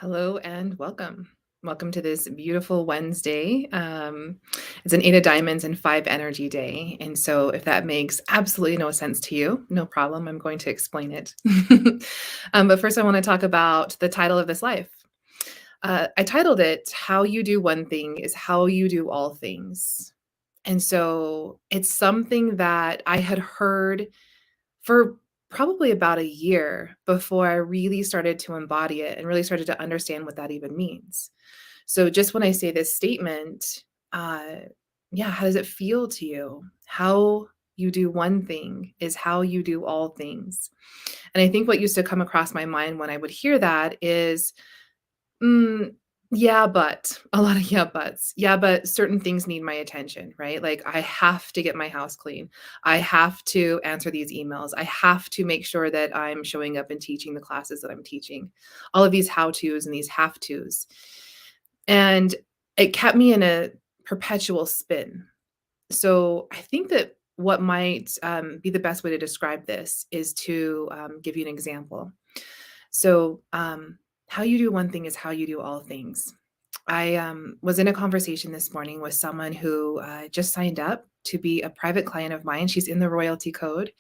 Hello and welcome. Welcome to this beautiful Wednesday. It's an 8 of diamonds and 5 energy day. And so, if that makes absolutely no sense to you, no problem. I'm going to explain it. But first, I want to talk about the title of this life. I titled it, How You Do One Thing is How You Do All Things. And so, it's something that I had heard for probably about a year before I really started to embody it and really started to understand what that even means. So just when I say this statement, uh, yeah, how does it feel to you? How you do one thing is how you do all things. And I think what used to come across my mind when I would hear that is Mm, yeah, but a lot of yeah, buts. Yeah, but certain things need my attention, right? Like I have to get my house clean. I have to answer these emails. I have to make sure that I'm showing up and teaching the classes that I'm teaching. All of these how-tos and these have-tos. And it kept me in a perpetual spin. So I think that what might be the best way to describe this is to give you an example. So, how you do one thing is how you do all things. I was in a conversation this morning with someone who just signed up to be a private client of mine. She's in the royalty code.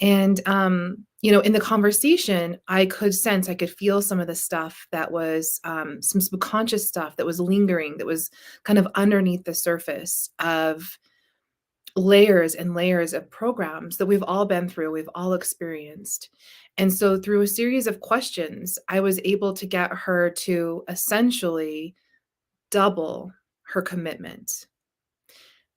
And, in the conversation, I could sense, I could feel some of the stuff that was some subconscious stuff that was lingering, that was kind of underneath the surface of layers and layers of programs that we've all been through, we've all experienced. And so through a series of questions, I was able to get her to essentially double her commitment.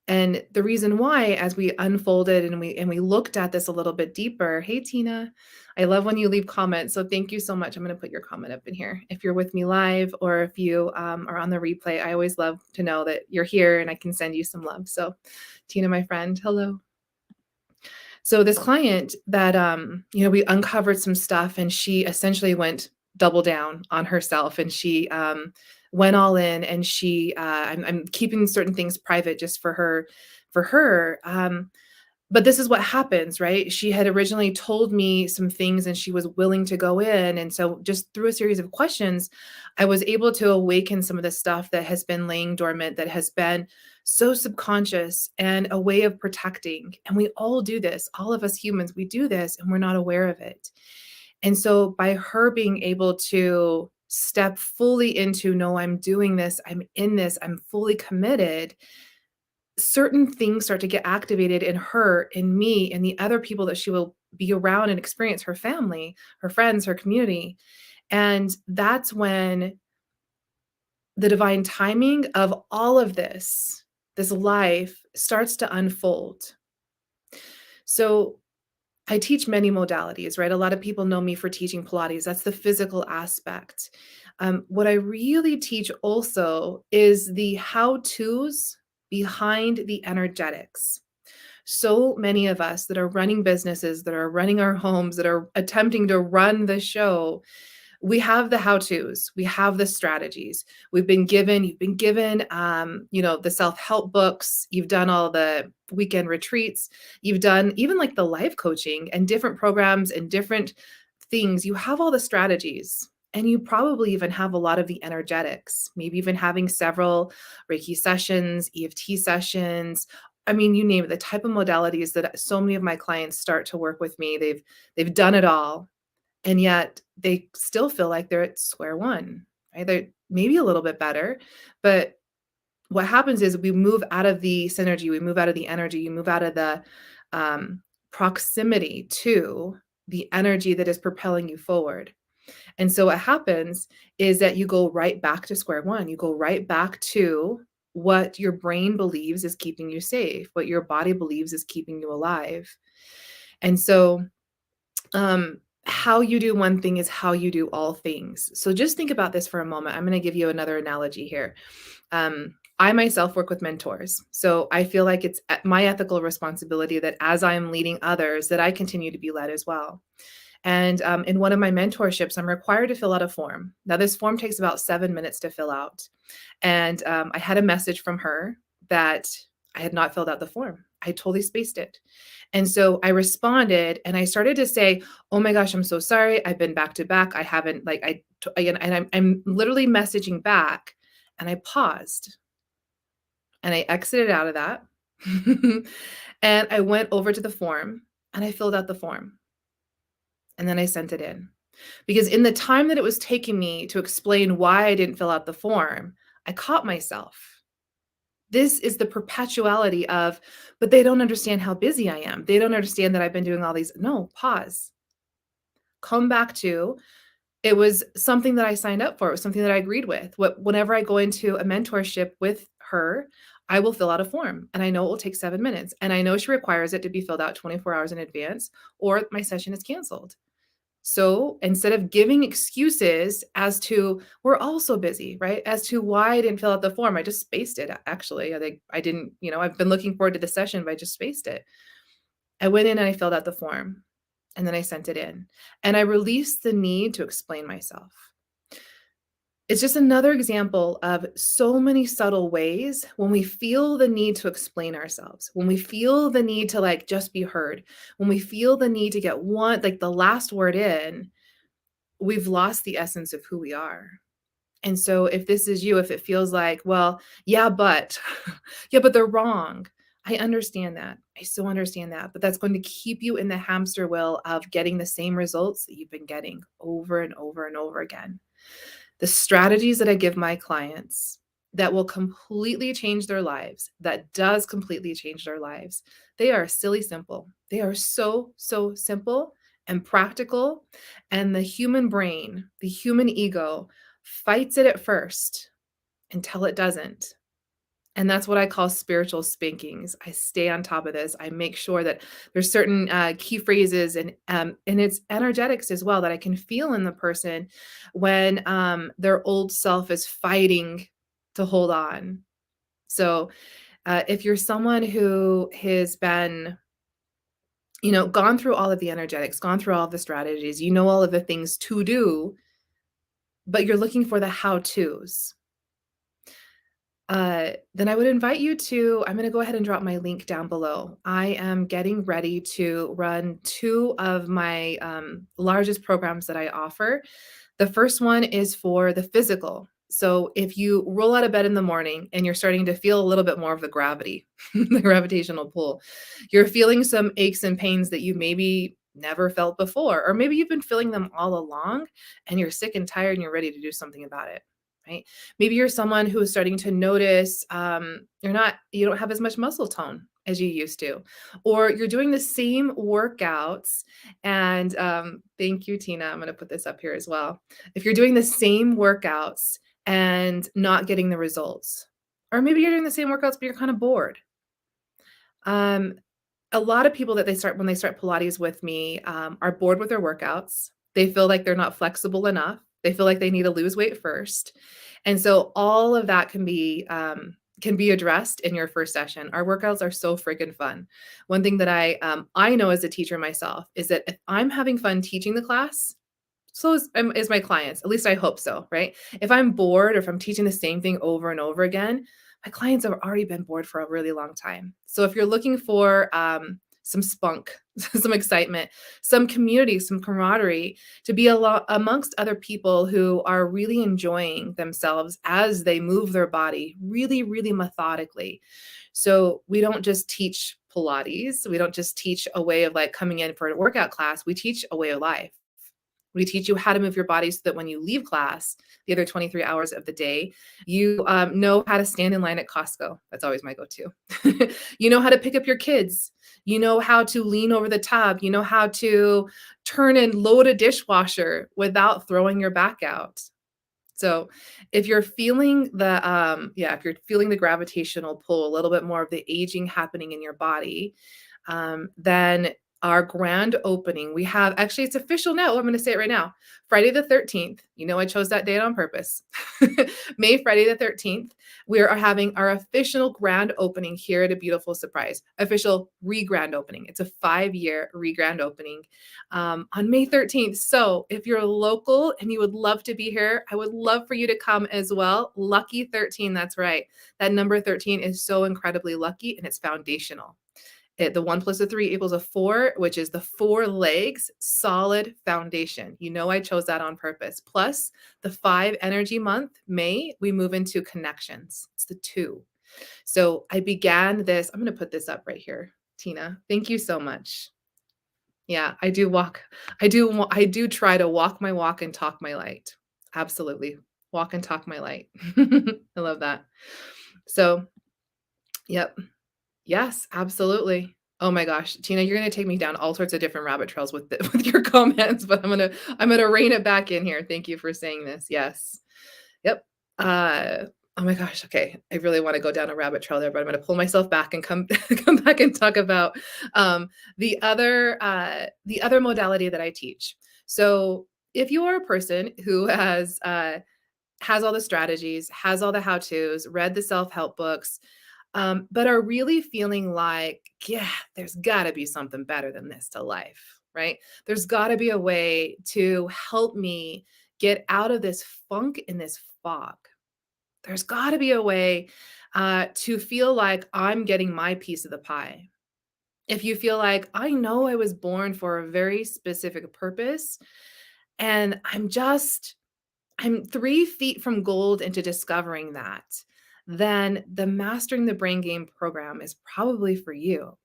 And the reason why, as we unfolded and we looked at this a little bit deeper, hey Tina, I love when you leave comments. So thank you so much. I'm going to put your comment up in here. If you're with me live or if you are on the replay, I always love to know that you're here and I can send you some love. So Tina, my friend, hello. So this client that we uncovered some stuff and she essentially went double down on herself and she went all in and she I'm keeping certain things private just for her. But this is what happens, right? She had originally told me some things and she was willing to go in. And so, just through a series of questions, I was able to awaken some of the stuff that has been laying dormant, that has been so subconscious and a way of protecting. And we all do this, all of us humans, we do this and we're not aware of it. And so, by her being able to step fully into, no, I'm doing this, I'm in this, I'm fully committed, certain things start to get activated in her, in me, and the other people that she will be around and experience, her family, her friends, her community. And that's when the divine timing of all of this life starts to unfold. So I teach many modalities, right? A lot of people know me for teaching Pilates. That's the physical aspect. What I really teach also is the how to's behind the energetics. So many of us that are running businesses, that are running our homes, that are attempting to run the show, we have the how-tos, we have the strategies. You've been given, the self-help books, you've done all the weekend retreats, you've done even like the life coaching and different programs and different things. You have all the strategies. And you probably even have a lot of the energetics, maybe even having several Reiki sessions, EFT sessions. I mean, you name it, the type of modalities that so many of my clients start to work with me. They've done it all, and yet they still feel like they're at square one, right? They're maybe a little bit better, but what happens is we move out of the synergy, we move out of the energy, you move out of the um, proximity to the energy that is propelling you forward. And so what happens is that you go right back to square one. You go right back to what your brain believes is keeping you safe, what your body believes is keeping you alive. And so how you do one thing is how you do all things. So just think about this for a moment. I'm going to give you another analogy here. I myself work with mentors. So I feel like it's my ethical responsibility that as I'm leading others, that I continue to be led as well. And in one of my mentorships, I'm required to fill out a form. Now, this form takes about 7 minutes to fill out. And I had a message from her that I had not filled out the form. I totally spaced it. And so I responded and I started to say, "Oh my gosh, I'm so sorry. I've been back to back. I haven't like I t- and I'm literally messaging back." And I paused and I exited out of that. And I went over to the form and I filled out the form and then I sent it in. Because in the time that it was taking me to explain why I didn't fill out the form, I caught myself. This is the perpetuality of, but they don't understand how busy I am. They don't understand that I've been doing all these. No, pause. Come back to, it was something that I signed up for. It was something that I agreed with. Whenever I go into a mentorship with her, I will fill out a form and I know it will take 7 minutes. And I know she requires it to be filled out 24 hours in advance or my session is canceled. So instead of giving excuses as to we're all so busy, right? As to why I didn't fill out the form, I just spaced it actually. I think I didn't, I've been looking forward to the session, but I just spaced it. I went in and I filled out the form and then I sent it in and I released the need to explain myself. It's just another example of so many subtle ways when we feel the need to explain ourselves, when we feel the need to like just be heard, when we feel the need to get one, like the last word in, we've lost the essence of who we are. And so if this is you, if it feels like, well, yeah, but yeah, but they're wrong. I understand that. I so understand that. But that's going to keep you in the hamster wheel of getting the same results that you've been getting over and over and over again. The strategies that I give my clients that will completely change their lives, that does completely change their lives, they are silly simple. They are so, so simple and practical. And the human brain, the human ego fights it at first until it doesn't. And that's what I call spiritual spankings. I stay on top of this. I make sure that there's certain key phrases and it's energetics as well that I can feel in the person when their old self is fighting to hold on. So if you're someone who has been, gone through all of the energetics, gone through all of the strategies, you know all of the things to do, but you're looking for the how tos. Then I would invite you to, I'm going to go ahead and drop my link down below. I am getting ready to run two of my largest programs that I offer. The first one is for the physical. So if you roll out of bed in the morning and you're starting to feel a little bit more of the gravity, the gravitational pull, you're feeling some aches and pains that you maybe never felt before, or maybe you've been feeling them all along and you're sick and tired and you're ready to do something about it. Right? Maybe you're someone who is starting to notice you don't have as much muscle tone as you used to, or you're doing the same workouts. And thank you, Tina. I'm going to put this up here as well. If you're doing the same workouts and not getting the results, or maybe you're doing the same workouts, but you're kind of bored. Um, a lot of people that when they start Pilates with me, are bored with their workouts. They feel like they're not flexible enough. They feel like they need to lose weight first. And so all of that can be addressed in your first session. Our workouts are so freaking fun. One thing that I know as a teacher myself is that if I'm having fun teaching the class, so is my clients. At least I hope so, right? If I'm bored or if I'm teaching the same thing over and over again, my clients have already been bored for a really long time. So if you're looking for some spunk, some excitement, some community, some camaraderie, to be amongst other people who are really enjoying themselves as they move their body really, really methodically. So we don't just teach Pilates. We don't just teach a way of like coming in for a workout class. We teach a way of life. We teach you how to move your body so that when you leave class, the other 23 hours of the day, you know how to stand in line at Costco. That's always my go-to. You know how to pick up your kids. You know how to lean over the tub. You know how to turn and load a dishwasher without throwing your back out. So if you're feeling if you're feeling the gravitational pull, a little bit more of the aging happening in your body, then our grand opening, we have actually it's official now. I'm going to say it right now. Friday the 13th. You know, I chose that date on purpose. Friday the 13th. We are having our official grand opening here at A Beautiful Surprise. Official re-grand opening. It's a 5-year re-grand opening on May 13th. So if you're local and you would love to be here, I would love for you to come as well. Lucky 13. That's right. That number 13 is so incredibly lucky and it's foundational. The 1 plus the 3 equals a 4, which is the 4 legs, solid foundation. You know I chose that on purpose. Plus the 5 energy month, May, we move into connections. It's the 2. So I began this. I'm gonna put this up right here, Tina. Thank you so much. Yeah, I do try to walk my walk and talk my light. Absolutely. Walk and talk my light. I love that. So, yep. Yes, absolutely. Oh my gosh, Tina, you're gonna take me down all sorts of different rabbit trails with with your comments, but I'm gonna rein it back in here. Thank you for saying this. Yes. Yep. Oh my gosh, okay. I really wanna go down a rabbit trail there, but I'm gonna pull myself back and come come back and talk about, the other modality that I teach. So, if you are a person who has all the strategies, has all the how-tos, read the self-help books, but are really feeling like, yeah, there's gotta be something better than this to life, right? There's gotta be a way to help me get out of this funk in this fog. There's gotta be a way to feel like I'm getting my piece of the pie. If you feel like I know I was born for a very specific purpose, and I'm 3 feet from gold into discovering that, then the Mastering the Brain Game program is probably for you.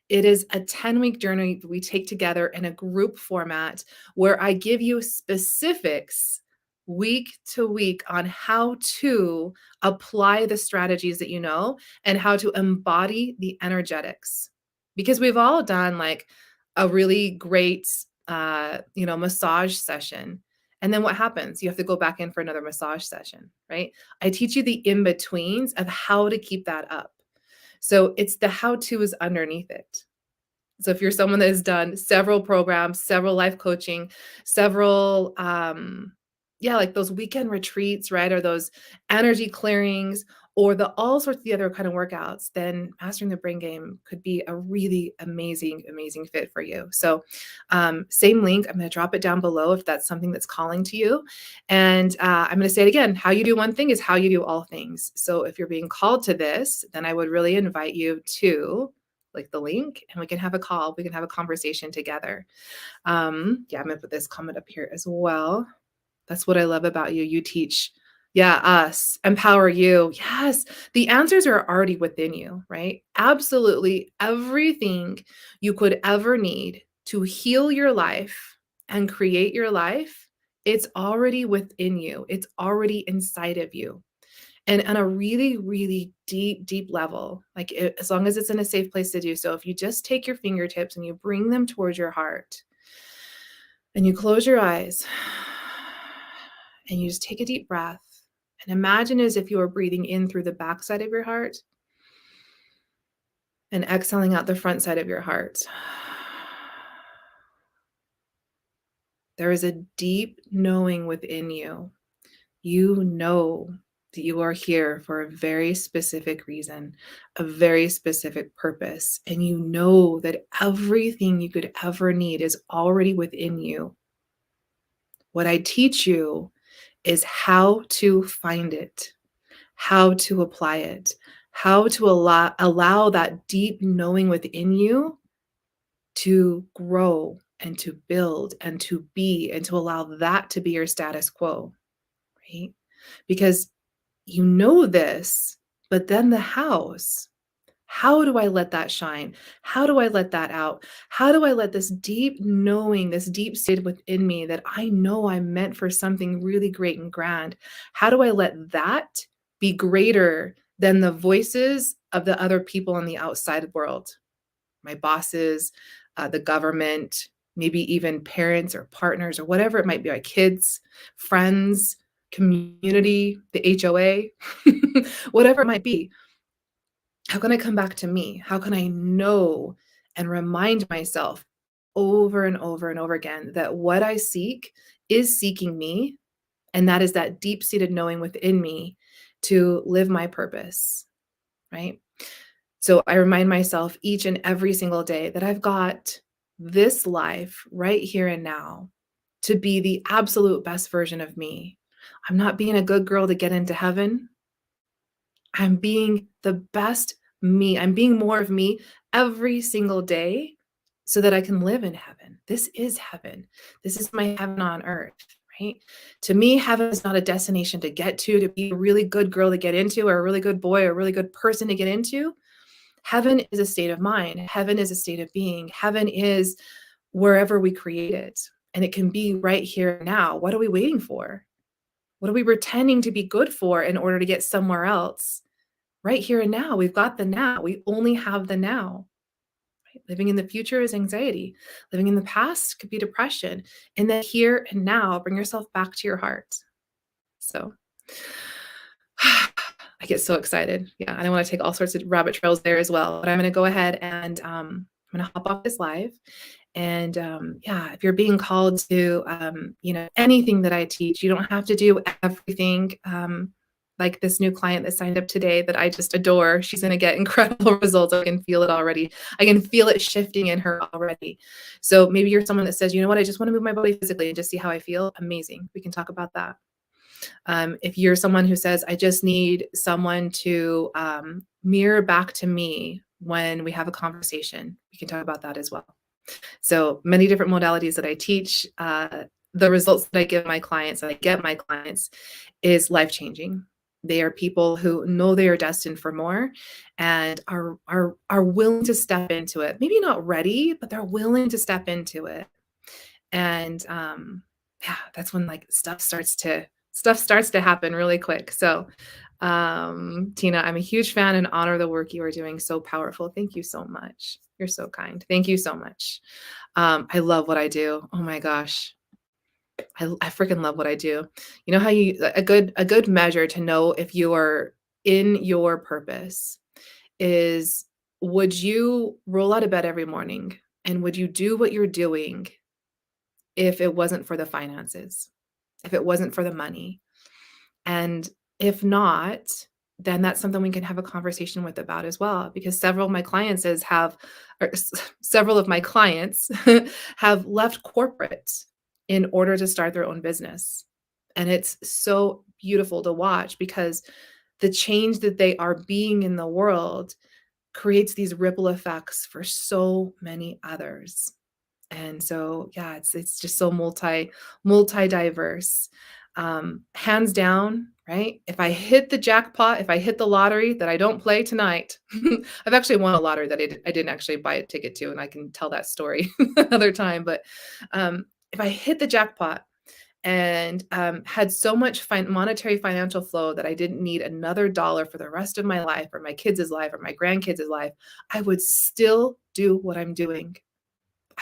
It is a 10-week journey we take together in a group format where I give you specifics week to week on how to apply the strategies that you know and how to embody the energetics. Because we've all done like a really great massage session. And then what happens? You have to go back in for another massage session, right? I teach you the in-betweens of how to keep that up. So it's the how to is underneath it. So if you're someone that has done several programs, several life coaching, several yeah, like those weekend retreats, right? Or those energy clearings or the all sorts of the other kind of workouts, then mastering the brain game could be a really amazing, amazing fit for you. So same link, I'm going to drop it down below if that's something that's calling to you. And I'm going to say it again, how you do one thing is how you do all things. So if you're being called to this, then I would really invite you to like the link and we can have a call. We can have a conversation together. Yeah, I'm gonna put this comment up here as well. That's what I love about you. You teach, yeah, us, empower you. Yes, the answers are already within you, right? Absolutely everything you could ever need to heal your life and create your life, it's already within you. It's already inside of you. And on a really, really deep, deep level, like as long as it's in a safe place to do so, if you just take your fingertips and you bring them towards your heart and you close your eyes and you just take a deep breath and imagine as if you were breathing in through the backside of your heart and exhaling out the front side of your heart. There is a deep knowing within you. You know that you are here for a very specific reason, a very specific purpose, and you know that everything you could ever need is already within you. What I teach you is how to find it, how to apply it, how to allow that deep knowing within you to grow and to build and to be and to allow that to be your status quo, right? Because you know this, but then the hows. How do I let that shine? How do I let that out? How do I let this deep knowing, this deep state within me that I know I'm meant for something really great and grand? How do I let that be greater than the voices of the other people in the outside world? My bosses, the government, maybe even parents or partners or whatever it might be, like kids, friends, community, the HOA, whatever it might be. How can I come back to me? How can I know and remind myself over and over and over again that what I seek is seeking me? And that is that deep seated knowing within me to live my purpose, right? So I remind myself each and every single day that I've got this life right here and now to be the absolute best version of me. I'm not being a good girl to get into heaven. I'm being the best me. I'm being more of me every single day so that I can live in heaven. This is heaven. This is my heaven on earth, right? To me, heaven is not a destination to get to be a really good girl to get into, or a really good boy, or a really good person to get into. Heaven is a state of mind. Heaven is a state of being. Heaven is wherever we create it. And it can be right here now. What are we waiting for? What are we pretending to be good for in order to get somewhere else? Right here and now. We've got the now. We only have the now. Right? Living in the future is anxiety. Living in the past could be depression. In the here and now, bring yourself back to your heart. So I get so excited. Yeah, and I want to take all sorts of rabbit trails there as well. But I'm going to go ahead and I'm going to hop off this live. And yeah, if you're being called to, anything that I teach, you don't have to do everything. Like this new client that signed up today that I just adore. She's going to get incredible results. I can feel it already. I can feel it shifting in her already. So maybe you're someone that says, you know what, I just want to move my body physically and just see how I feel. Amazing. We can talk about that. If you're someone who says, I just need someone to mirror back to me when we have a conversation, we can talk about that as well. So many different modalities that I teach. The results that I give my clients, that I get my clients, is life-changing. They are people who know they are destined for more and are willing to step into it. Maybe not ready, but they're willing to step into it. And yeah, that's when like stuff starts to happen really quick. So Tina, I'm a huge fan and honor the work you are doing. So powerful. Thank you so much. You're so kind. Thank you so much. I love what I do. Oh my gosh. I freaking love what I do. You know how a good measure to know if you are in your purpose is, would you roll out of bed every morning and would you do what you're doing if it wasn't for the finances, if it wasn't for the money? And if not, then that's something we can have a conversation with about as well, because several of my clients have left corporate in order to start their own business. And it's so beautiful to watch because the change that they are being in the world creates these ripple effects for so many others. And so, yeah, it's just so multi diverse. Hands down, right? If I hit the jackpot, if I hit the lottery that I don't play tonight, I've actually won a lottery that I didn't actually buy a ticket to, and I can tell that story another time. But if I hit the jackpot and had so much monetary financial flow that I didn't need another dollar for the rest of my life or my kids' life or my grandkids' life, I would still do what I'm doing.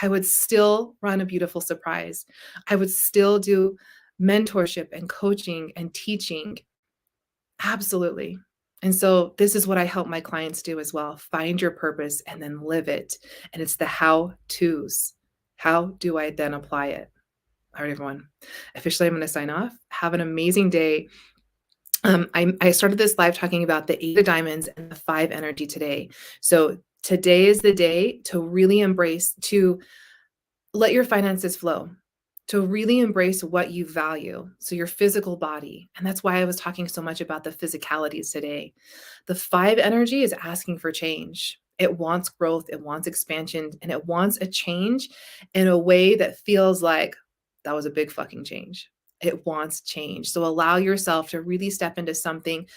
I would still run a beautiful surprise. I would still do mentorship and coaching and teaching. Absolutely. And so this is what I help my clients do as well. Find your purpose and then live it. And it's the how to's. How do I then apply it? All right, everyone. Officially, I'm going to sign off. Have an amazing day. I started this live talking about the 8 of diamonds and the 5 energy today. So today is the day to really embrace, to let your finances flow, to really embrace what you value. So your physical body. And that's why I was talking so much about the physicalities today. The 5 energy is asking for change. It wants growth, it wants expansion, and it wants a change in a way that feels like that was a big fucking change. It wants change. So allow yourself to really step into something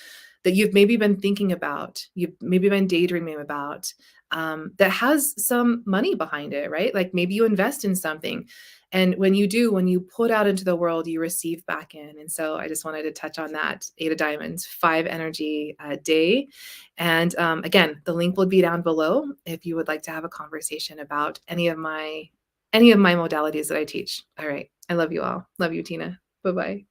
that you've maybe been thinking about, you've maybe been daydreaming about, that has some money behind it, right? Like maybe you invest in something. And when you put out into the world, you receive back in. And so I just wanted to touch on that 8 of diamonds, 5 energy day. And again, the link will be down below if you would like to have a conversation about any of my modalities that I teach. All right. I love you all. Love you, Tina. Bye-bye.